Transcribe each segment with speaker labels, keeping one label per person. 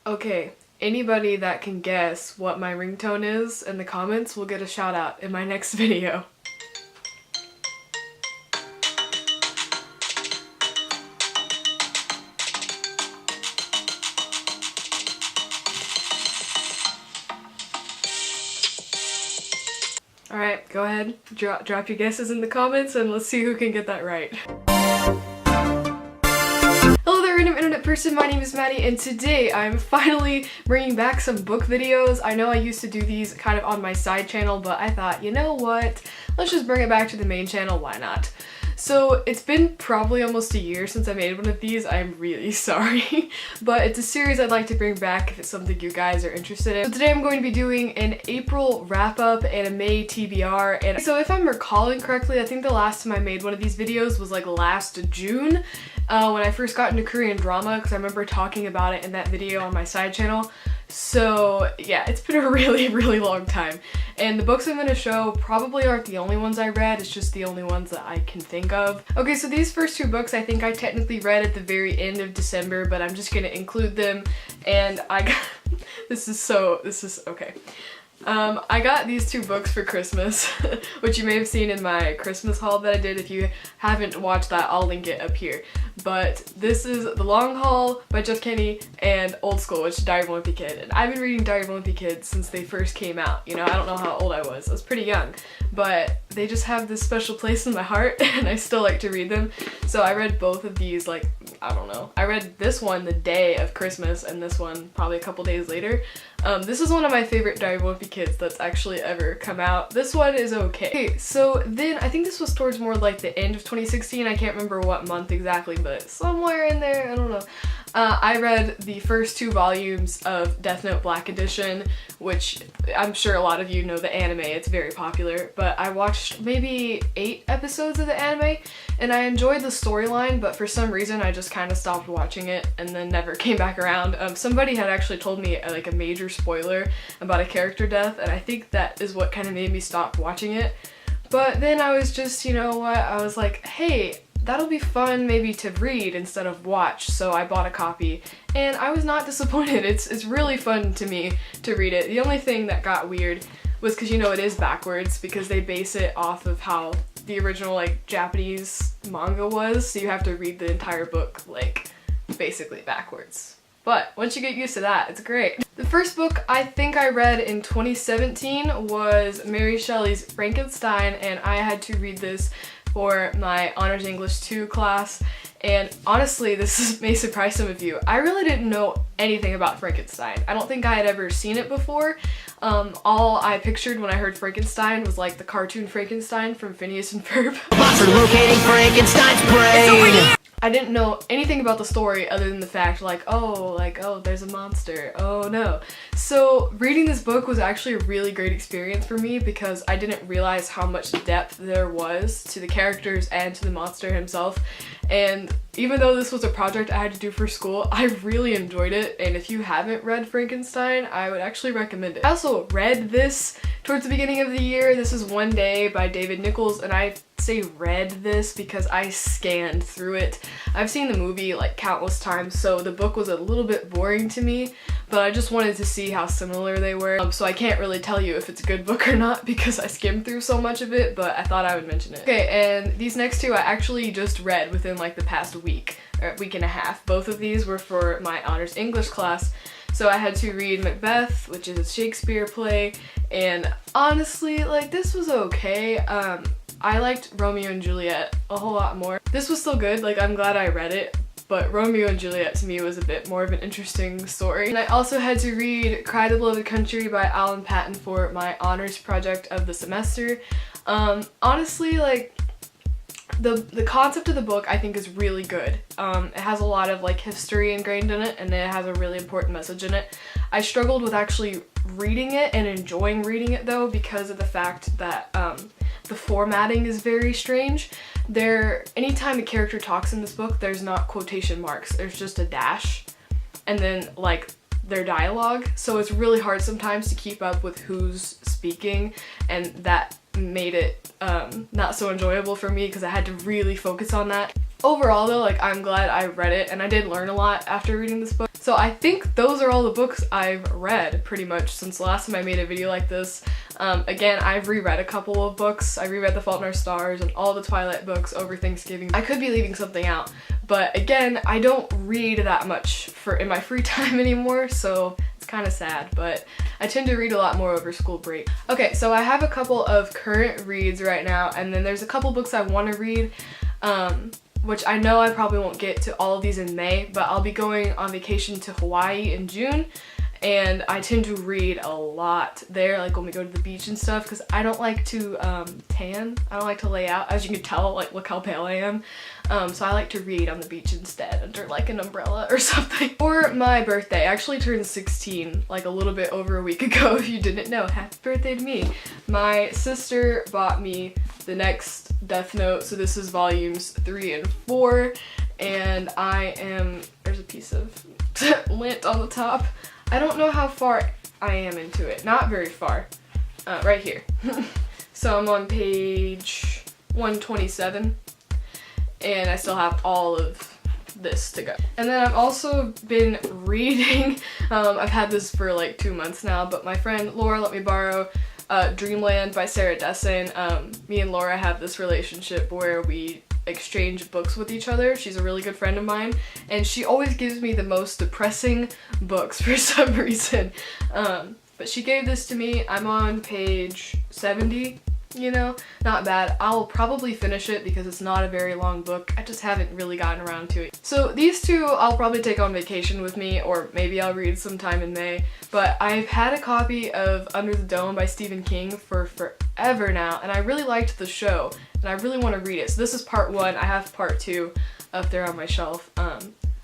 Speaker 1: Okay, anybody that can guess what my ringtone is in the comments will get a shout out in my next video. Alright, go ahead, drop your guesses in the comments and let's see who can get that right. Hello there, random internet person, my name is Mattie, and today I'm finally bringing back some book videos. I know I used to do these kind of on my side channel, but I thought, you know what, let's just bring it back to the main channel, why not? So it's been probably almost a year since I made one of these. I'm really sorry, but it's a series I'd like to bring back if it's something you guys are interested in. So today I'm going to be doing an April wrap-up and a May TBR, and so if I'm recalling correctly, I think the last time I made one of these videos was like last June when I first got into Korean drama, because I remember talking about it in that video on my side channel. So yeah, it's been a really long time. And the books I'm going to show probably aren't the only ones I read, it's just the only ones that I can think of. Okay, so these first two books I think I technically read at the very end of December, but I'm just going to include them. And I got, okay. I got these two books for Christmas, which you may have seen in my Christmas haul that I did. If you haven't watched that, I'll link it up here. But this is The Long Haul by Jeff Kinney and Old School, which is Diary of a Wimpy Kid. And I've been reading Diary of a Wimpy Kid since they first came out. You know, I don't know how old I was pretty young, but they just have this special place in my heart and I still like to read them. So I read both of these, like, I don't know. I read this one the day of Christmas and this one probably a couple days later. This is one of my favorite Diary of a Wimpy Kids that's actually ever come out. This one is okay. Okay, so then I think this was towards more like the end of 2016. I can't remember what month exactly, but somewhere in there, I don't know. I read the first two volumes of Death Note Black Edition, which I'm sure a lot of you know the anime, it's very popular, but I watched maybe 8 episodes of the anime and I enjoyed the storyline, but for some reason I just kind of stopped watching it and then never came back around. Somebody had actually told me like a major spoiler about a character death, and I think that is what kind of made me stop watching it. But then I was just, you know what, I was like, hey, that'll be fun maybe to read instead of watch, so I bought a copy and I was not disappointed. It's really fun to me to read it. The only thing that got weird was because, you know, it is backwards because they base it off of how the original like Japanese manga was, so you have to read the entire book like basically backwards. But once you get used to that, it's great. The first book I think I read in 2017 was Mary Shelley's Frankenstein, and I had to read this for my Honors English 2 class, and honestly, this may surprise some of you. I really didn't know anything about Frankenstein. I don't think I had ever seen it before. All I pictured when I heard Frankenstein was like the cartoon Frankenstein from Phineas and Ferb.
Speaker 2: Monster locating Frankenstein's brain!
Speaker 1: I didn't know anything about the story other than the fact like, oh, there's a monster, oh no. So reading this book was actually a really great experience for me because I didn't realize how much depth there was to the characters and to the monster himself. And even though this was a project I had to do for school, I really enjoyed it, and if you haven't read Frankenstein, I would actually recommend it. I also read this towards the beginning of the year. This is One Day by David Nichols, and I say read this because I scanned through it. I've seen the movie like countless times, so the book was a little bit boring to me, but I just wanted to see how similar they were. So I can't really tell you if it's a good book or not because I skimmed through so much of it, but I thought I would mention it. Okay, and these next two I actually just read within like the past week, or week and a half. Both of these were for my Honors English class. So I had to read Macbeth, which is a Shakespeare play, and honestly, like, this was okay. I liked Romeo and Juliet a whole lot more. This was still good, like, I'm glad I read it, but Romeo and Juliet to me was a bit more of an interesting story. And I also had to read Cry the Beloved Country by Alan Paton for my honors project of the semester. Honestly, like, the concept of the book I think is really good. It has a lot of like history ingrained in it, and it has a really important message in it. I struggled with actually reading it and enjoying reading it though because of the fact that the formatting is very strange. Anytime a character talks in this book, there's not quotation marks, there's just a dash and then like their dialogue, so it's really hard sometimes to keep up with who's speaking, and that made it not so enjoyable for me because I had to really focus on that. Overall though, like, I'm glad I read it and I did learn a lot after reading this book. So I think those are all the books I've read pretty much since the last time I made a video like this. Again, I've reread a couple of books. I reread The Fault in Our Stars and all the Twilight books over Thanksgiving. I could be leaving something out, but again, I don't read that much in my free time anymore, so it's kind of sad, but I tend to read a lot more over school break. Okay, so I have a couple of current reads right now, and then there's a couple books I want to read, which I know I probably won't get to all of these in May, but I'll be going on vacation to Hawaii in June, and I tend to read a lot there, like when we go to the beach and stuff, because I don't like to tan. I don't like to lay out. As you can tell, like, look how pale I am. So I like to read on the beach instead under like an umbrella or something. For my birthday, I actually turned 16 like a little bit over a week ago, if you didn't know. Happy birthday to me. My sister bought me the next Death Note, so this is volumes 3 and 4, and there's a piece of lint on the top. I don't know how far I am into it. Not very far. Right here. So I'm on page 127, and I still have all of this to go. And then I've also been reading, I've had this for like 2 months now, but my friend Laura let me borrow Dreamland by Sarah Dessen. Me and Laura have this relationship where we exchange books with each other. She's a really good friend of mine, and she always gives me the most depressing books for some reason. But she gave this to me. I'm on page 70, you know, not bad. I'll probably finish it because it's not a very long book. I just haven't really gotten around to it. So these two I'll probably take on vacation with me, or maybe I'll read sometime in May. But I've had a copy of Under the Dome by Stephen King for forever now, and I really liked the show, and I really want to read it. So this is part 1. I have part 2 up there on my shelf. I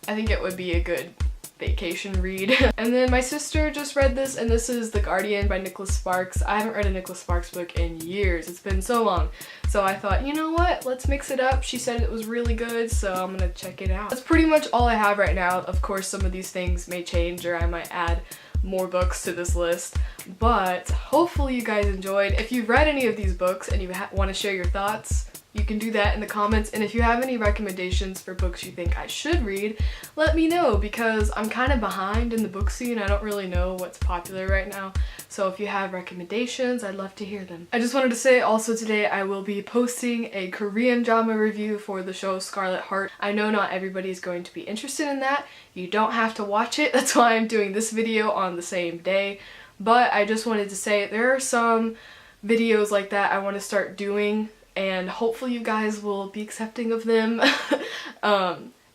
Speaker 1: think it would be a good vacation read. And then my sister just read this, and this is The Guardian by Nicholas Sparks. I haven't read a Nicholas Sparks book in years. It's been so long. So I thought, you know what? Let's mix it up. She said it was really good, so I'm gonna check it out. That's pretty much all I have right now. Of course, some of these things may change, or I might add more books to this list, but hopefully you guys enjoyed. If you've read any of these books and you want to share your thoughts, you can do that in the comments, and if you have any recommendations for books you think I should read, let me know, because I'm kind of behind in the book scene. I don't really know what's popular right now, so if you have recommendations, I'd love to hear them. I just wanted to say also today I will be posting a Korean drama review for the show Scarlet Heart. I know not everybody's going to be interested in that. You don't have to watch it. That's why I'm doing this video on the same day, but I just wanted to say there are some videos like that I want to start doing, and hopefully you guys will be accepting of them.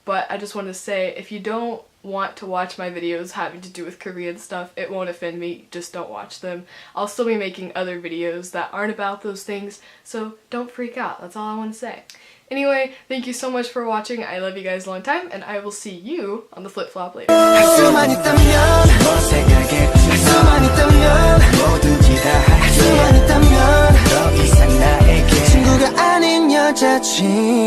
Speaker 1: But I just want to say, if you don't want to watch my videos having to do with Korean stuff, it won't offend me, just don't watch them. I'll still be making other videos that aren't about those things, so don't freak out. That's all I want to say. Anyway, thank you so much for watching. I love you guys a long time, and I will see you on the flip-flop later.
Speaker 2: 친구가 아닌 여자친구